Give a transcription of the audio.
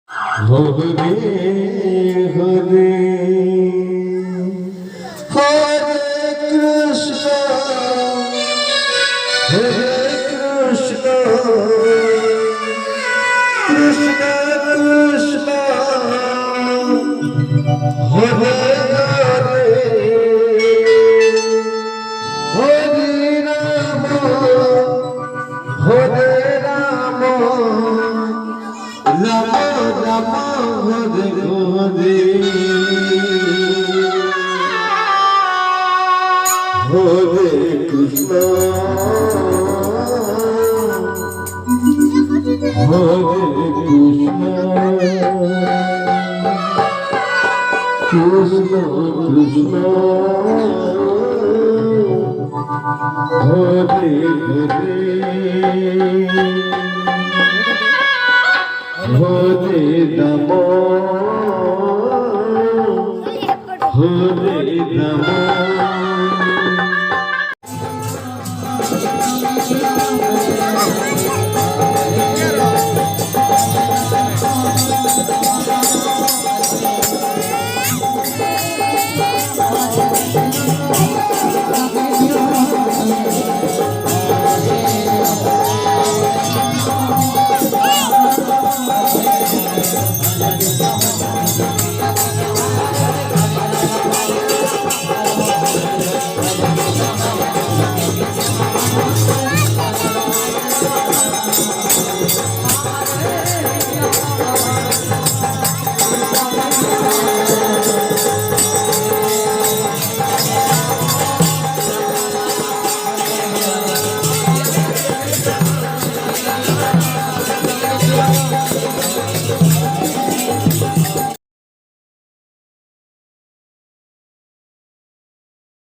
Hare Hare Hare Krishna Hare Krishna Krishna Krishna Hare Hare Hare Ram Hare Ram Ram Ram Hare Hare Hare Krishna Hare Krishna Krishna Krishna Hare Hare Hare Ram Hare Ram